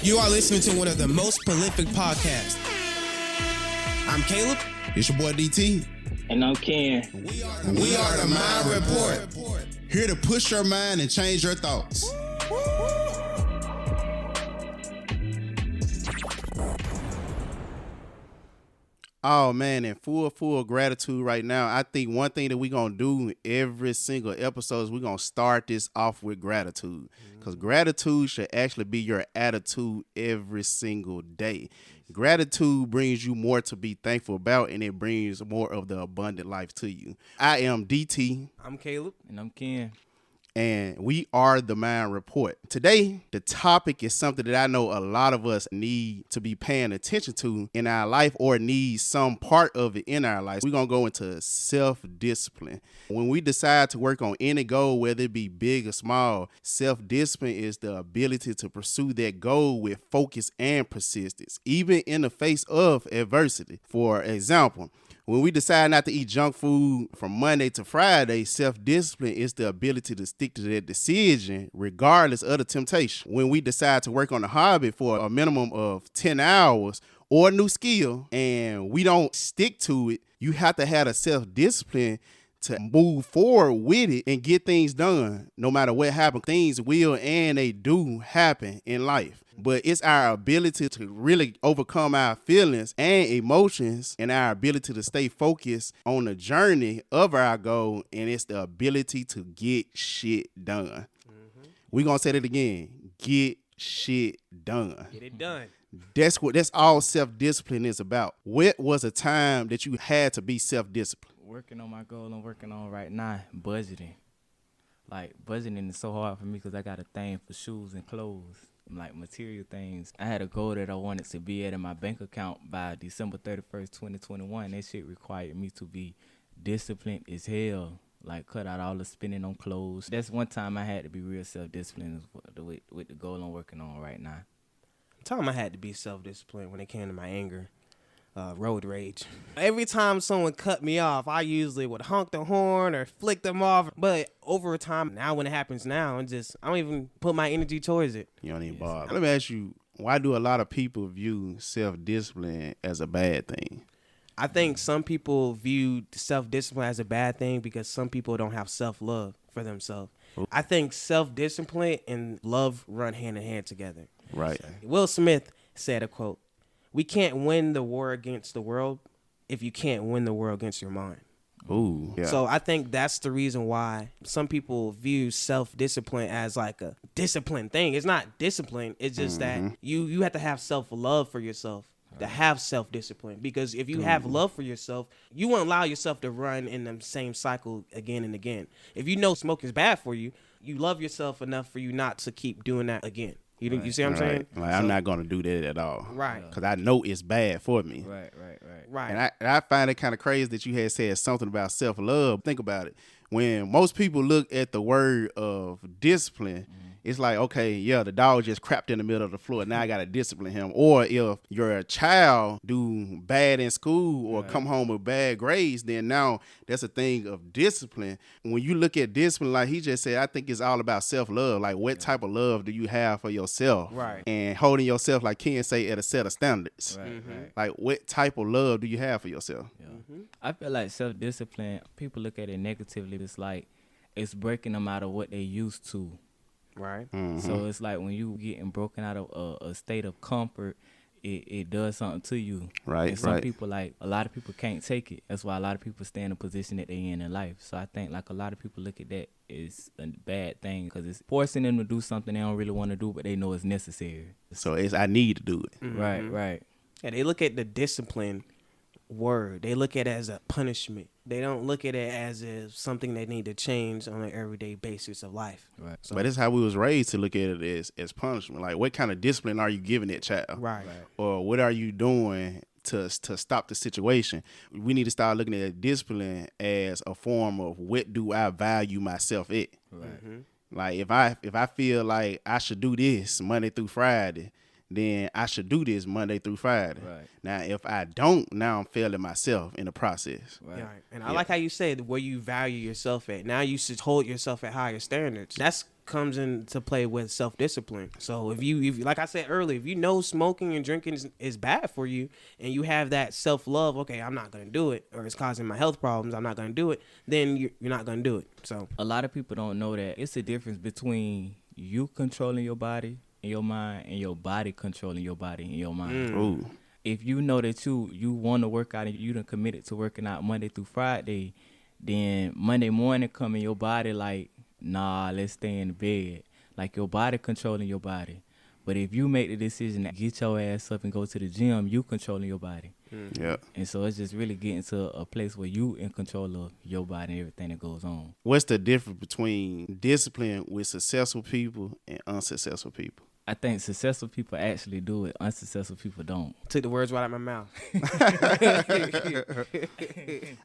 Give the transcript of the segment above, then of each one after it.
You are listening to one of the most prolific podcasts. I'm Caleb. It's your boy DT. And I'm Ken. We are the Mind Report. Here to push your mind and change your thoughts. Oh man, in full gratitude right now. I think one thing that we're going to do every single episode is we're going to start this off with gratitude. Because gratitude should actually be your attitude every single day. Gratitude brings you more to be thankful about, and it brings more of the abundant life to you. I am DT. I'm Caleb. And I'm Ken. And we are the Mind Report. Today, the topic is something that I know a lot of us need to be paying attention to in our life, or need some part of it in our life. We're going to go into self-discipline. When we decide to work on any goal, whether it be big or small, self-discipline is the ability to pursue that goal with focus and persistence, even in the face of adversity. For example, when we decide not to eat junk food from Monday to Friday, self-discipline is the ability to stick to that decision regardless of the temptation. When we decide to work on a hobby for a minimum of 10 hours or a new skill and we don't stick to it, you have to have a self-discipline to move forward with it and get things done. No matter what happens, things will and they do happen in life. But it's our ability to really overcome our feelings and emotions, and our ability to stay focused on the journey of our goal, and it's the ability to get shit done. We're going to say that again. Get shit done. Get it done. That's all self-discipline is about. What was a time that you had to be self-disciplined? Working on my goal I'm working on right now, budgeting. Like, budgeting is so hard for me because I got a thing for shoes and clothes, like material things. I had a goal that I wanted to be at in my bank account by December 31st, 2021. That shit required me to be disciplined as hell. Like, cut out all the spending on clothes. That's one time I had to be real self-disciplined with the goal I'm working on right now. Time I had to be self-disciplined when it came to my anger. Road rage. Every time someone cut me off, I usually would honk the horn or flick them off. But over time, now when it happens now, I don't even put my energy towards it. You don't even bother. Let me ask you, why do a lot of people view self-discipline as a bad thing? I think some people view self-discipline as a bad thing because some people don't have self-love for themselves. I think self-discipline and love run hand in hand together. Right. Will Smith said a quote, "We can't win the war against the world if you can't win the war against your mind." Ooh. Yeah. So I think that's the reason why some people view self-discipline as like a discipline thing. It's not discipline. It's just that you have to have self-love for yourself to have self-discipline. Because if you have love for yourself, you won't allow yourself to run in the same cycle again and again. If you know smoking is bad for you, you love yourself enough for you not to keep doing that again. You see what I'm saying? Like, I'm not going to do that at all. Right. Because I know it's bad for me. Right. And I find it kind of crazy that you had said something about self-love. Think about it. When most people look at the word of discipline, it's like, okay, yeah, the dog just crapped in the middle of the floor. Now I got to discipline him. Or if you're a child do bad in school or come home with bad grades, then now that's a thing of discipline. When you look at discipline, like he just said, I think it's all about self-love. Like, what type of love do you have for yourself? Right. And holding yourself, like Ken say, at a set of standards. Right. Like, what type of love do you have for yourself? Yeah. I feel like self-discipline, people look at it negatively. It's like it's breaking them out of what they used to. Right. So it's like when you getting broken out of a state of comfort, it does something to you. Right. And some people, like, a lot of people can't take it. That's why a lot of people stay in the position that they in life. So I think, like, a lot of people look at that as a bad thing because it's forcing them to do something they don't really want to do, but they know it's necessary. So I need to do it. Right. Yeah, they look at the discipline word. They look at it as a punishment. They don't look at it as something they need to change on an everyday basis of life. Right. So, But it's how we was raised to look at it as punishment. Like, what kind of discipline are you giving that child? right. Or what are you doing to stop the situation? We need to start looking at discipline as a form of what do I value myself at. Right. Like, if I feel like I should do this Monday through Friday, then I should do this Monday through Friday. Right. Now, if I don't, now I'm failing myself in the process. Right. Yeah, and I like how you said where you value yourself at. Now you should hold yourself at higher standards. That's comes into play with self-discipline. So if you like I said earlier, if you know smoking and drinking is bad for you, and you have that self-love, okay, I'm not going to do it, or it's causing my health problems, I'm not going to do it, then you're not going to do it. So A lot of people don't know that it's a difference between you controlling your body and your mind and your body controlling your body and your mind. Ooh. If you know that you want to work out and you done committed to working out Monday through Friday, then Monday morning come in your body like, nah, let's stay in the bed. Like your body controlling your body. But if you make the decision to get your ass up and go to the gym, you controlling your body. Yeah. And so it's just really getting to a place where you in control of your body and everything that goes on. What's the difference between discipline with successful people and unsuccessful people? I think successful people actually do it. Unsuccessful people don't. took the words right out of my mouth.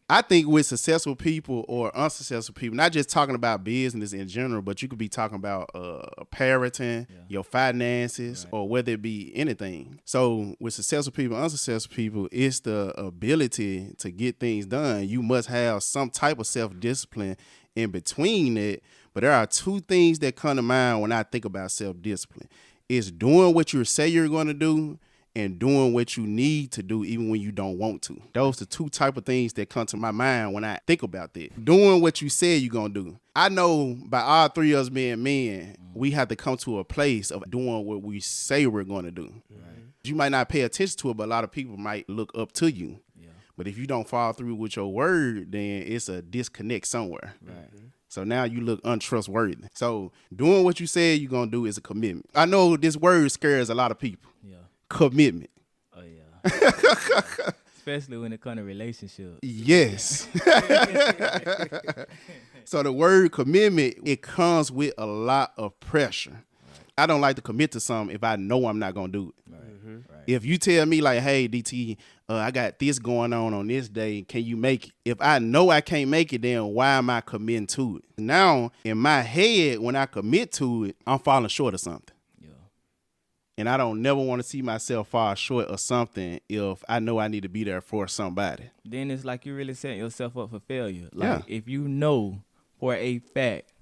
I think with successful people or unsuccessful people, not just talking about business in general, but you could be talking about parenting, your finances, or whether it be anything. So with successful people, unsuccessful people, it's the ability to get things done. You must have some type of self-discipline in between it. But there are two things that come to mind when I think about self-discipline. It's doing what you say you're going to do and doing what you need to do even when you don't want to. Those are two type of things that come to my mind when I think about that. Doing what you said you're going to do. I know by all three of us being men, we have to come to a place of doing what we say we're going to do. Right. You might not pay attention to it, but a lot of people might look up to you. Yeah. But if you don't follow through with your word, then it's a disconnect somewhere. Right. So now you look untrustworthy. So doing what you said you're going to do is a commitment. I know this word scares a lot of people. Yeah. Commitment. Oh, yeah. Especially when it comes to relationships. Yes. So the word commitment, it comes with a lot of pressure. Right. I don't like to commit to something if I know I'm not going to do it. Right. Mm-hmm. Right. If you tell me like, hey, DT, I got this going on this day. Can you make it? If I know I can't make it, then why am I committing to it? Now, in my head, when I commit to it, I'm falling short of something. Yeah. And I don't never want to see myself fall short of something if I know I need to be there for somebody. Then it's like you really setting yourself up for failure. Like if you know for a fact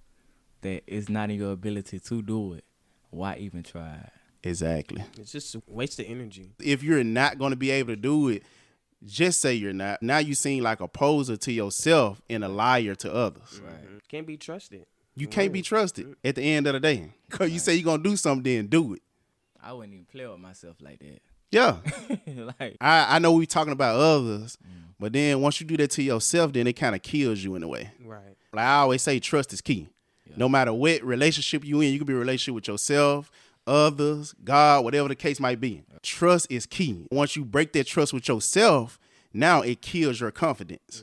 that it's not in your ability to do it, why even try? Exactly. It's just a waste of energy. If you're not going to be able to do it, just say you're not. Now you seem like a poser to yourself and a liar to others. Right. Can't be trusted. You can't be trusted at the end of the day. Because you say you're going to do something, then do it. I wouldn't even play with myself like that. Yeah. Like I know we talking about others, but then once you do that to yourself, then it kind of kills you in a way. Right. Like I always say, trust is key. Yeah. No matter what relationship you in, you can be in a relationship with yourself, others, God, whatever the case might be. Trust is key. Once you break that trust with yourself, now it kills your confidence.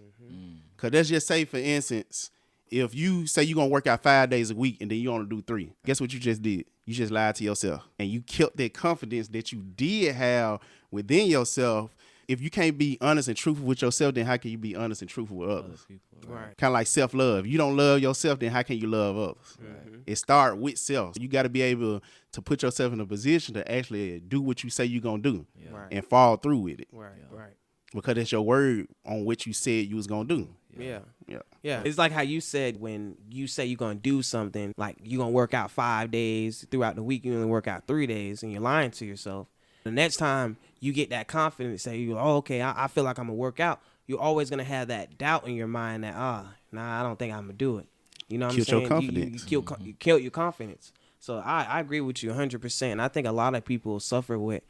Because let's just say, for instance, if you say you're going to work out 5 days a week and then you only do 3, guess what you just did? You just lied to yourself. And you killed that confidence that you did have within yourself. If you can't be honest and truthful with yourself, then how can you be honest and truthful with others? Right. Kind of like self-love. If you don't love yourself, then how can you love others? Right. It starts with self. You got to be able to put yourself in a position to actually do what you say you're going to do and follow through with it. Right, right. Because it's your word on what you said you was going to do. Yeah. It's like how you said when you say you're going to do something, like you're going to work out 5 days throughout the week, you only work out 3 days, and you're lying to yourself. The next time you get that confidence, say, oh, okay, I feel like I'm going to work out, you're always going to have that doubt in your mind that, nah, I don't think I'm going to do it. You know what I'm saying? Your confidence. You kill your confidence. So I agree with you 100%. And I think a lot of people suffer with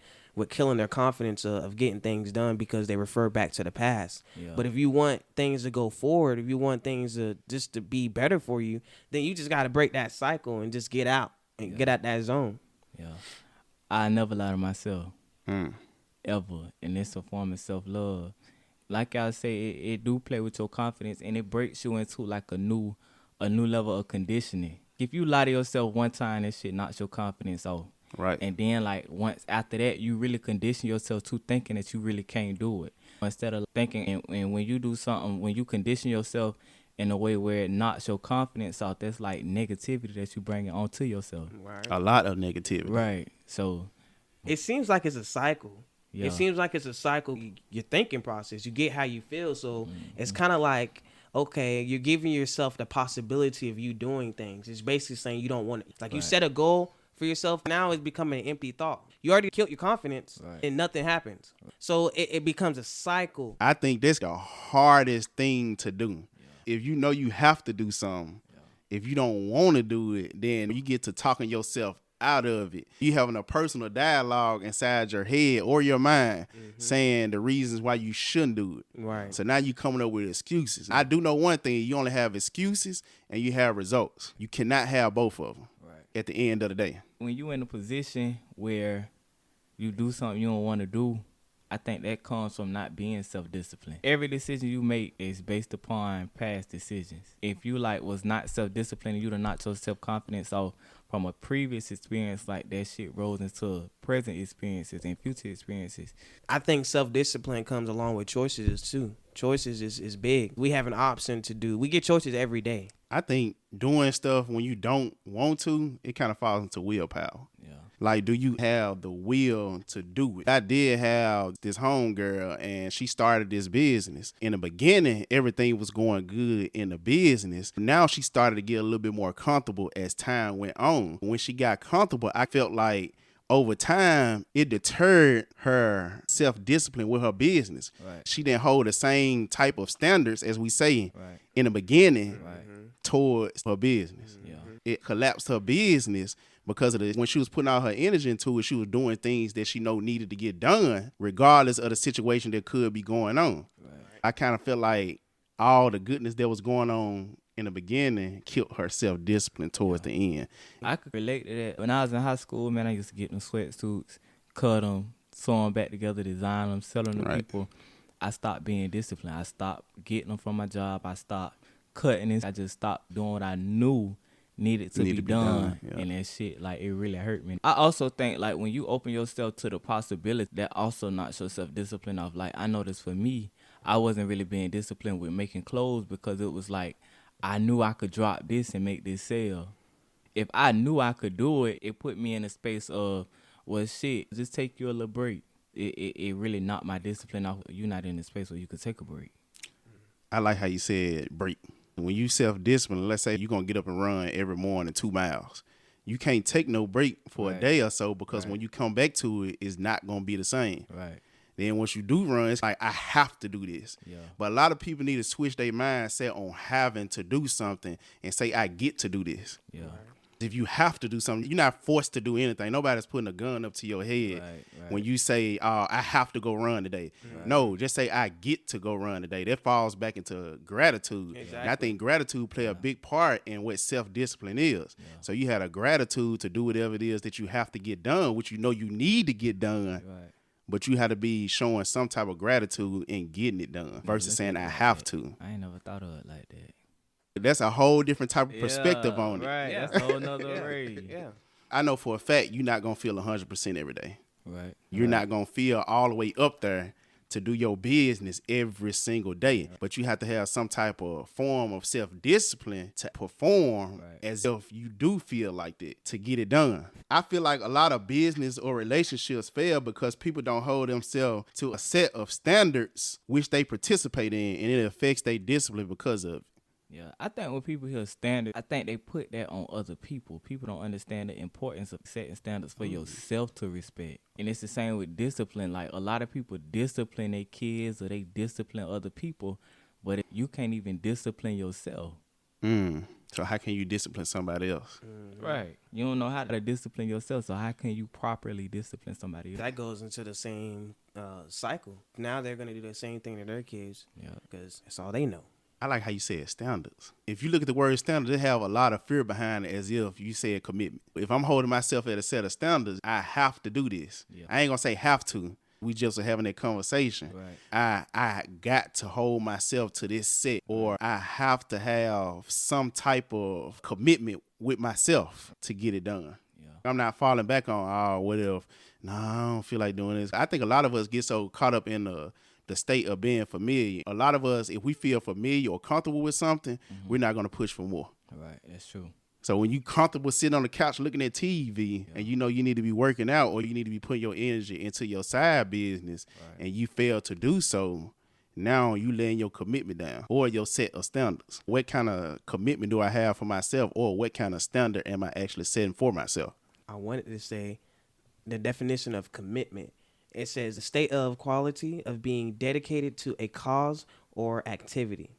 killing their confidence of getting things done because they refer back to the past. Yeah. But if you want things to go forward, if you want things to just to be better for you, then you just got to break that cycle and just get out and get out that zone. Yeah. I never lie to myself. Ever. And it's a form of self-love. Like I say, it do play with your confidence, and it breaks you into like a new level of conditioning. If you lie to yourself one time, that shit knocks your confidence off. Right. And then like once after that, you really condition yourself to thinking that you really can't do it. Instead of thinking, and when you do something, when you condition yourself in a way where it knocks your confidence off, that's like negativity that you bring onto yourself. Right. A lot of negativity. Right. So It seems like it's a cycle. Yeah. It seems like it's a cycle. Your thinking process. You get how you feel. So it's kind of like, okay, you're giving yourself the possibility of you doing things. It's basically saying you don't want it. Like you set a goal for yourself. Now it's becoming an empty thought. You already killed your confidence and nothing happens. So it becomes a cycle. I think that's the hardest thing to do. Yeah. If you know you have to do something, if you don't want to do it, then you get to talking yourself out of it. You having a personal dialogue inside your head or your mind saying the reasons why you shouldn't do it. Right. So now you coming up with excuses. I do know one thing. You only have excuses and you have results. You cannot have both of them at the end of the day. When you in a position where you do something you don't want to do, I think that comes from not being self-disciplined. Every decision you make is based upon past decisions. If you was not self-disciplined, you done knocked your self-confidence off from a previous experience, like that shit rolls into present experiences and future experiences. I think self-discipline comes along with choices too. Choices is big. We have an option to do. We get choices every day. I think doing stuff when you don't want to, it kind of falls into willpower. Yeah. Like, do you have the will to do it? I did have this homegirl, and she started this business. In the beginning, everything was going good in the business. Now she started to get a little bit more comfortable as time went on. When she got comfortable, I felt like over time, it deterred her self-discipline with her business. Right. She didn't hold the same type of standards, as we say, in the beginning towards her business. Yeah. It collapsed her business because of this. When she was putting all her energy into it, she was doing things that she know needed to get done, regardless of the situation that could be going on. Right. I kind of felt like all the goodness that was going on in the beginning killed her self-discipline towards the end. I could relate to that. When I was in high school, man, I used to get them sweatsuits, cut them, sew them back together, design them, sell them to people. I stopped being disciplined. I stopped getting them from my job. I stopped cutting it. I just stopped doing what I knew needed to be done. Yeah. And that shit, it really hurt me. I also think, when you open yourself to the possibility, that also knocks your self-discipline off. I noticed for me, I wasn't really being disciplined with making clothes because it was I knew I could drop this and make this sell. If I knew I could do it, it put me in a space of, well, shit, just take you a little break. It really knocked my discipline off. You're not in a space where you could take a break. I like how you said break. When you self-discipline, let's say you're going to get up and run every morning 2 miles. You can't take no break for a day or so because when you come back to it, it's not going to be the same. Right. Then once you do run, it's I have to do this. Yeah. But a lot of people need to switch their mindset on having to do something and say, I get to do this. Yeah. Right. If you have to do something, you're not forced to do anything. Nobody's putting a gun up to your head when you say, I have to go run today. Right. No, just say, I get to go run today. That falls back into gratitude. Exactly. And I think gratitude play a big part in what self-discipline is. Yeah. So you had a gratitude to do whatever it is that you have to get done, which you know you need to get done. Right. But you had to be showing some type of gratitude in getting it done versus saying, I have to. I ain't never thought of it like that. That's a whole different type of perspective on it. Right, that's a whole nother way. Yeah. I know for a fact you're not going to feel 100% every day. Right. You're not going to feel all the way up there to do your business every single day. Right. But you have to have some type of form of self-discipline to perform as if you do feel like that to get it done. I feel like a lot of business or relationships fail because people don't hold themselves to a set of standards which they participate in, and it affects their discipline because of it. Yeah, I think when people hear standards, I think they put that on other people. People don't understand the importance of setting standards for yourself to respect. And it's the same with discipline. A lot of people discipline their kids or they discipline other people, but you can't even discipline yourself. So how can you discipline somebody else? Right. You don't know how to discipline yourself, so how can you properly discipline somebody else? That goes into the same cycle. Now they're going to do the same thing to their kids because that's all they know. I like how you said standards. If you look at the word standards, they have a lot of fear behind it as if you said commitment. If I'm holding myself at a set of standards, I have to do this. Yeah. I ain't going to say have to. We just are having that conversation. Right. I got to hold myself to this set, or I have to have some type of commitment with myself to get it done. Yeah. I'm not falling back on, what if, I don't feel like doing this. I think a lot of us get so caught up in the state of being familiar. A lot of us, if we feel familiar or comfortable with something, we're not going to push for more. Right, that's true. So when you comfortable sitting on the couch looking at TV and you know you need to be working out or you need to be putting your energy into your side business and you fail to do so, now you laying your commitment down or your set of standards. What kind of commitment do I have for myself, or what kind of standard am I actually setting for myself? I wanted to say the definition of commitment. It says the state of quality of being dedicated to a cause or activity.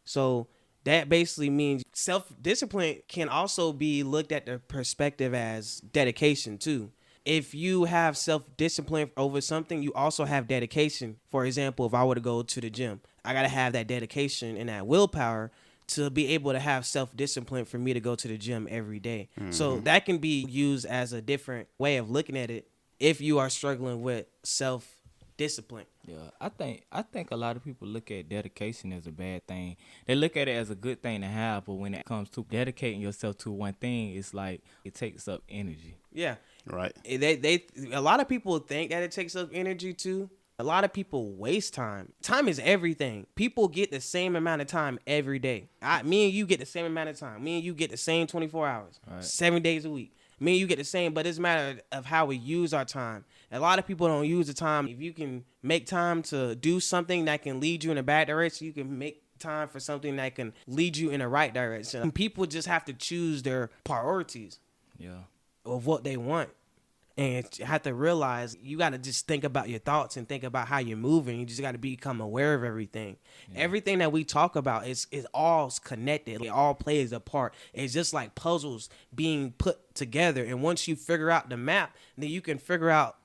So that basically means self-discipline can also be looked at the perspective as dedication too. If you have self-discipline over something, you also have dedication. For example, if I were to go to the gym, I got to have that dedication and that willpower to be able to have self-discipline for me to go to the gym every day. So that can be used as a different way of looking at it if you are struggling with self-discipline. Yeah, I think a lot of people look at dedication as a bad thing. They look at it as a good thing to have, but when it comes to dedicating yourself to one thing, it's like it takes up energy. Yeah. Right. They a lot of people think that it takes up energy too. A lot of people waste time. Time is everything. People get the same amount of time every day. Me and you get the same amount of time. Me and you get the same 24 hours, 7 days a week. Me and you get the same, but it's a matter of how we use our time. A lot of people don't use the time. If you can make time to do something that can lead you in a bad direction, you can make time for something that can lead you in the right direction. People just have to choose their priorities. Yeah. Of what they want. And you have to realize you got to just think about your thoughts and think about how you're moving. You just got to become aware of everything. Yeah. Everything that we talk about is all connected. It all plays a part. It's just like puzzles being put together. And once you figure out the map, then you can figure out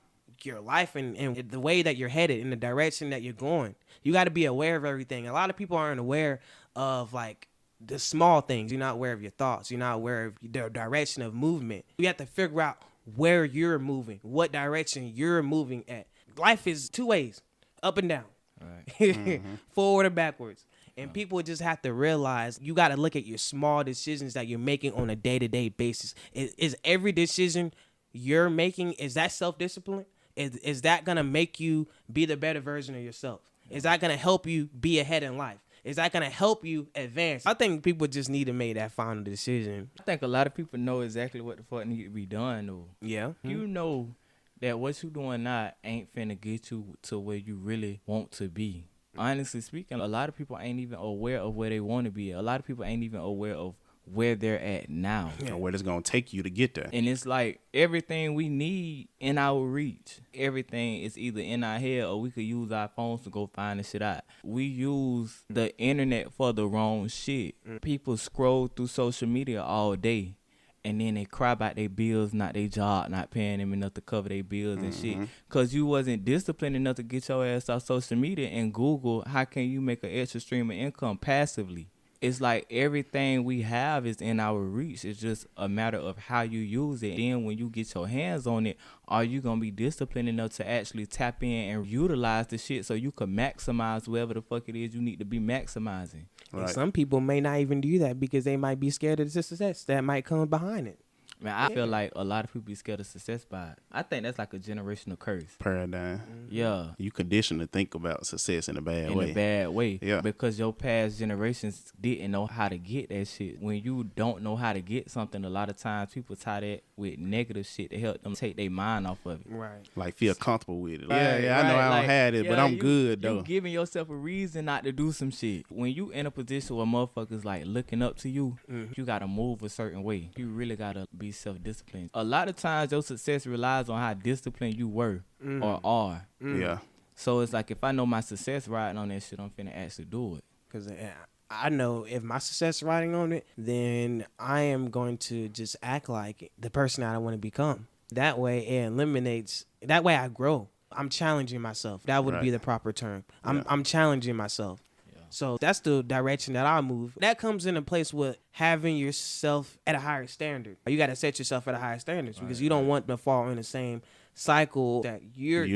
your life and the way that you're headed, in the direction that you're going. You got to be aware of everything. A lot of people aren't aware of like the small things. You're not aware of your thoughts. You're not aware of the direction of movement. You have to figure out where you're moving, what direction you're moving at. Life is two ways, up and down, right. Forward and backwards. And people just have to realize you got to look at your small decisions that you're making on a day-to-day basis. Is every decision you're making, is that self-discipline? Is that going to make you be the better version of yourself? Is that going to help you be ahead in life? Is that going to help you advance? I think people just need to make that final decision. I think a lot of people know exactly what the fuck need to be done, though. Yeah. You know that what you doing now ain't finna get you to where you really want to be. Honestly speaking, a lot of people ain't even aware of where they want to be. A lot of people ain't even aware of where they're at now. Yeah, where it's going to take you to get there. And it's like everything we need in our reach. Everything is either in our head or we could use our phones to go find the shit out. We use the internet for the wrong shit. People scroll through social media all day and then they cry about their bills, not their job, not paying them enough to cover their bills and shit. Because you wasn't disciplined enough to get your ass off social media and Google how can you make an extra stream of income passively. It's like everything we have is in our reach. It's just a matter of how you use it. Then when you get your hands on it, are you going to be disciplined enough to actually tap in and utilize the shit so you can maximize whatever the fuck it is you need to be maximizing? Right. And some people may not even do that because they might be scared of the success that might come behind it. Man, I feel like a lot of people be scared of success by it. I think that's like a generational curse. Paradigm. Yeah. You conditioned to think about success in a bad way. In a bad way. Yeah. Because your past generations didn't know how to get that shit. When you don't know how to get something, a lot of times people tie that with negative shit to help them take their mind off of it. Right. Like feel comfortable with it. Right, I know I don't have it, but I'm good though. You giving yourself a reason not to do some shit. When you in a position where motherfuckers like looking up to you, you gotta move a certain way. You really gotta be self-disciplined. A lot of times your success relies on how disciplined you were or are. Yeah. So it's like if I know my success riding on that shit, I'm finna actually do it. Because I know if my success riding on it, then I am going to just act like the person that I want to become. That way it eliminates, that way I grow. I'm challenging myself. That would be the proper term. I'm challenging myself. So that's the direction that I move. That comes into place with having yourself at a higher standard. You got to set yourself at a higher standard because you don't want to fall in the same cycle that you're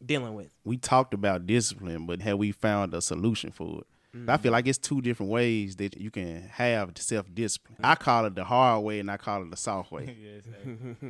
dealing with. We talked about discipline, but have we found a solution for it? I feel like it's two different ways that you can have self-discipline. I call it the hard way and I call it the soft way.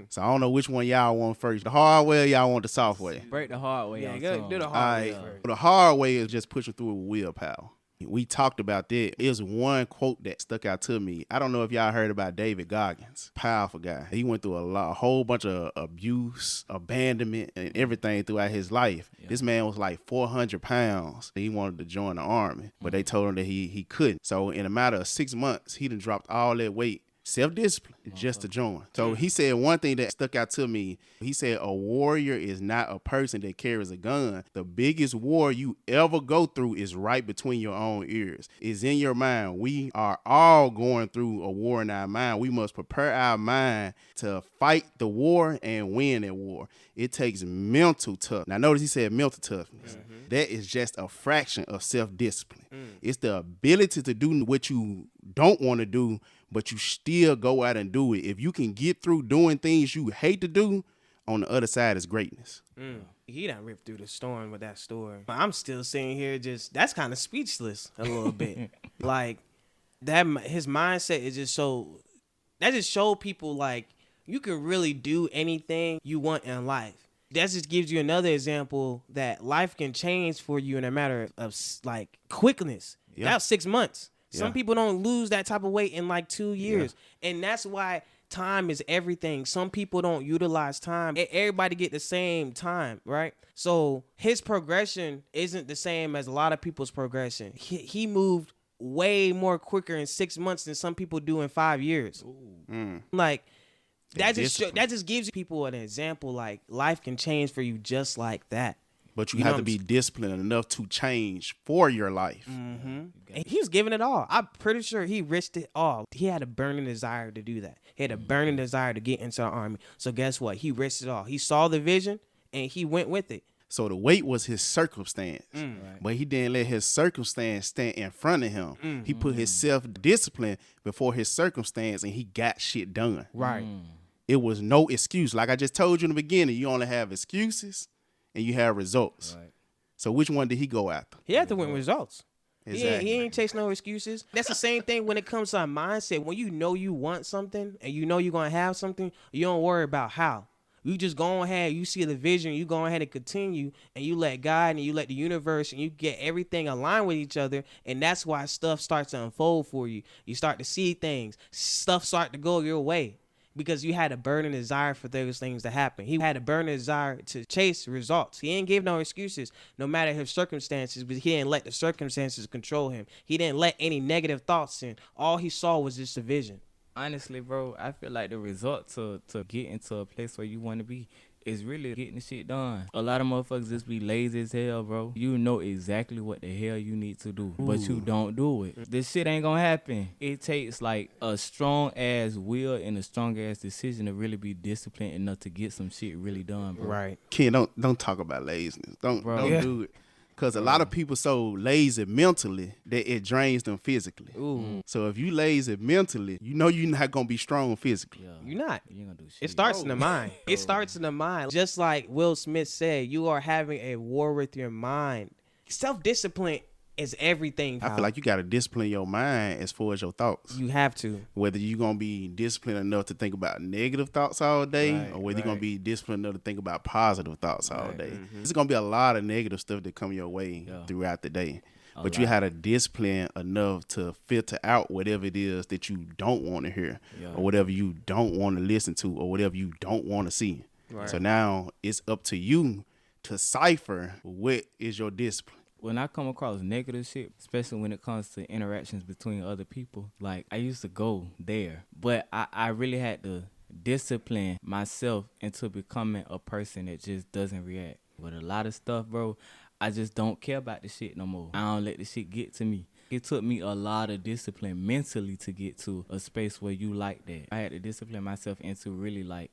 So I don't know which one y'all want first. The hard way or y'all want the soft way? Break the hard way. Yeah, do the hard way first. The hard way is just pushing through it with willpower. We talked about that. It was one quote that stuck out to me. I don't know if y'all heard about David Goggins. Powerful guy. He went through a whole bunch of abuse, abandonment, and everything throughout his life. Yeah. This man was like 400 pounds. He wanted to join the army, but they told him that he couldn't. So in a matter of 6 months, he done dropped all that weight. Self-discipline just to join. So he said one thing that stuck out to me. He said a warrior is not a person that carries a gun. The biggest war you ever go through is right between your own ears. It's in your mind. We are all going through a war in our mind. We must prepare our mind to fight the war and win that war. It takes mental toughness. Now notice he said mental toughness. Mm-hmm. That is just a fraction of self-discipline. It's the ability to do what you don't want to do, but you still go out and do it. If you can get through doing things you hate to do, on the other side is greatness. He done ripped through the storm with that story. I'm still sitting here that's kind of speechless a little bit. Like, that his mindset is just so, that just showed people, like, you can really do anything you want in life. That just gives you another example that life can change for you in a matter of like quickness. Yeah. That was 6 months. Yeah. Some people don't lose that type of weight in like 2 years. Yeah. And that's why time is everything. Some people don't utilize time. Everybody get the same time, right? So his progression isn't the same as a lot of people's progression. He moved way more quicker in 6 months than some people do in 5 years. Like, that just gives people an example, like life can change for you just like that. But you have to be disciplined enough to change for your life. Mm-hmm. And he was giving it all. I'm pretty sure he risked it all. He had a burning desire to do that. He had a burning desire to get into the army. So guess what? He risked it all. He saw the vision and he went with it. So the weight was his circumstance, but he didn't let his circumstance stand in front of him. He put his self-discipline before his circumstance, and he got shit done. Right. It was no excuse. Like I just told you in the beginning, you only have excuses and you have results. Right. So which one did he go after? He had to win results. Exactly. He ain't chase no excuses. That's the same thing when it comes to our mindset. When you know you want something and you know you're going to have something, you don't worry about how. You just go ahead, you see the vision, you go ahead and continue, and you let God and you let the universe and you get everything aligned with each other, and that's why stuff starts to unfold for you. You start to see things. Stuff start to go your way because you had a burning desire for those things to happen. He had a burning desire to chase results. He didn't give no excuses, no matter his circumstances, but he didn't let the circumstances control him. He didn't let any negative thoughts in. All he saw was just a vision. Honestly, bro, I feel like the result to get into a place where you want to be is really getting the shit done. A lot of motherfuckers just be lazy as hell, bro. You know exactly what the hell you need to do, but you don't do it. This shit ain't gonna happen. It takes like a strong ass will and a strong ass decision to really be disciplined enough to get some shit really done, bro. Right. Ken, don't talk about laziness. Don't do it. Because a lot of people so lazy mentally that it drains them physically. So if you lazy mentally, you know you're not going to be strong physically. Yeah. You're not. You ain't gonna do shit. It starts in the mind. It starts in the mind. Just like Will Smith said, you are having a war with your mind. Self-discipline is everything. I feel like you got to discipline your mind as far as your thoughts. You have to. Whether you're going to be disciplined enough to think about negative thoughts all day, or whether you're going to be disciplined enough to think about positive thoughts all day. There's going to be a lot of negative stuff that come your way throughout the day. But you had to discipline enough to filter out whatever it is that you don't want to hear, or whatever you don't want to listen to, or whatever you don't want to see. Right. So now it's up to you to cipher what is your discipline. When I come across negative shit, especially when it comes to interactions between other people, like I used to go there, but I really had to discipline myself into becoming a person that just doesn't react. With a lot of stuff, bro, I just don't care about the shit no more. I don't let the shit get to me. It took me a lot of discipline mentally to get to a space where you like that. I had to discipline myself into really like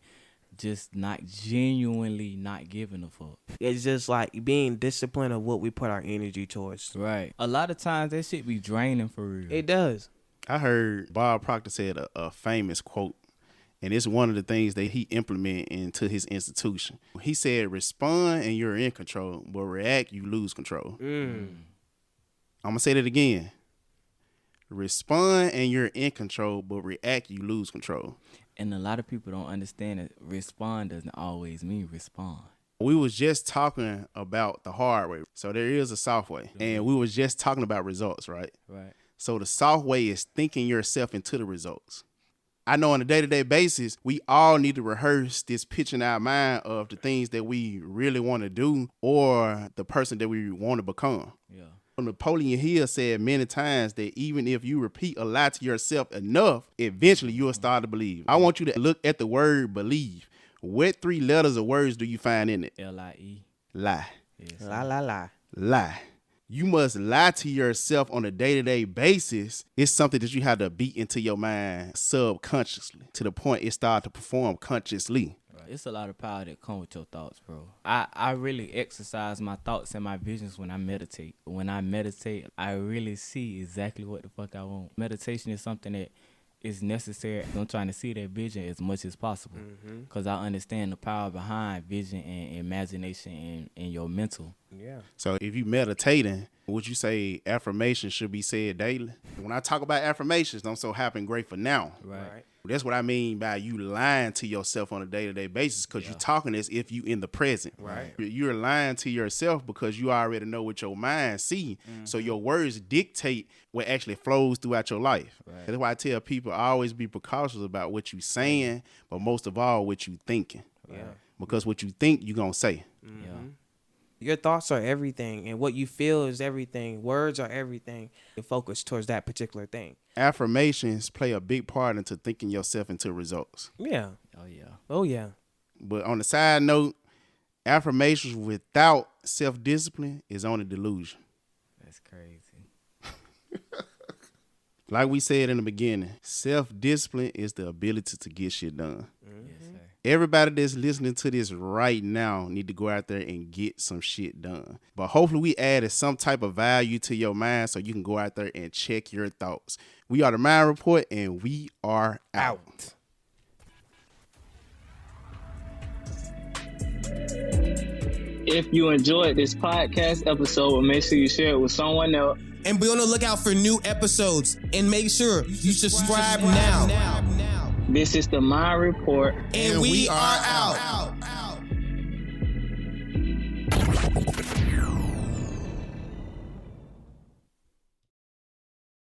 just not genuinely not giving a fuck. It's just like being disciplined of what we put our energy towards. Right. A lot of times that shit be draining for real. It does. I heard Bob Proctor said a famous quote, and it's one of the things that he implemented into his institution. He said, respond and you're in control, but react, you lose control. I'm going to say that again. Respond and you're in control, but react, you lose control. And a lot of people don't understand that respond doesn't always mean respond. We was just talking about the hard way. So there is a soft way. And we was just talking about results, right? Right. So the soft way is thinking yourself into the results. I know on a day-to-day basis, we all need to rehearse this pitch in our mind of the things that we really want to do or the person that we want to become. Yeah. Napoleon Hill said many times that even if you repeat a lie to yourself enough, eventually you'll start to believe. I want you to look at the word believe. What 3 letters or words do you find in it? L-I-E. Lie. Yes. La. Lie. You must lie to yourself on a day-to-day basis. It's something that you have to beat into your mind subconsciously to the point it starts to perform consciously. Right. It's a lot of power that come with your thoughts, bro. I really exercise my thoughts and my visions when I meditate. When I meditate, I really see exactly what the fuck I want. Meditation is something that is necessary. I'm trying to see that vision as much as possible because I understand the power behind vision and imagination and your mental. Yeah. So if you meditating, would you say affirmations should be said daily? When I talk about affirmations, don't so happen great for now. Right. That's what I mean by you lying to yourself on a day-to-day basis because you're talking as if you in the present. Right. You're lying to yourself because you already know what your mind see. So your words dictate what actually flows throughout your life. Right. That's why I tell people always be precautious about what you saying, but most of all, what you thinking. Yeah. Because what you think, you going to say. Yeah. Your thoughts are everything, and what you feel is everything. Words are everything. You focus towards that particular thing. Affirmations play a big part into thinking yourself into results. Yeah. Oh, yeah. Oh, yeah. But on the side note, affirmations without self-discipline is only delusion. That's crazy. Like we said in the beginning, self-discipline is the ability to get shit done. Yes, sir. Everybody that's listening to this right now need to go out there and get some shit done. But hopefully we added some type of value to your mind so you can go out there and check your thoughts. We are the Mind Report, and we are out. If you enjoyed this podcast episode, make sure you share it with someone else. And be on the lookout for new episodes. And make sure you subscribe now. This is the Mind Report. And we are out.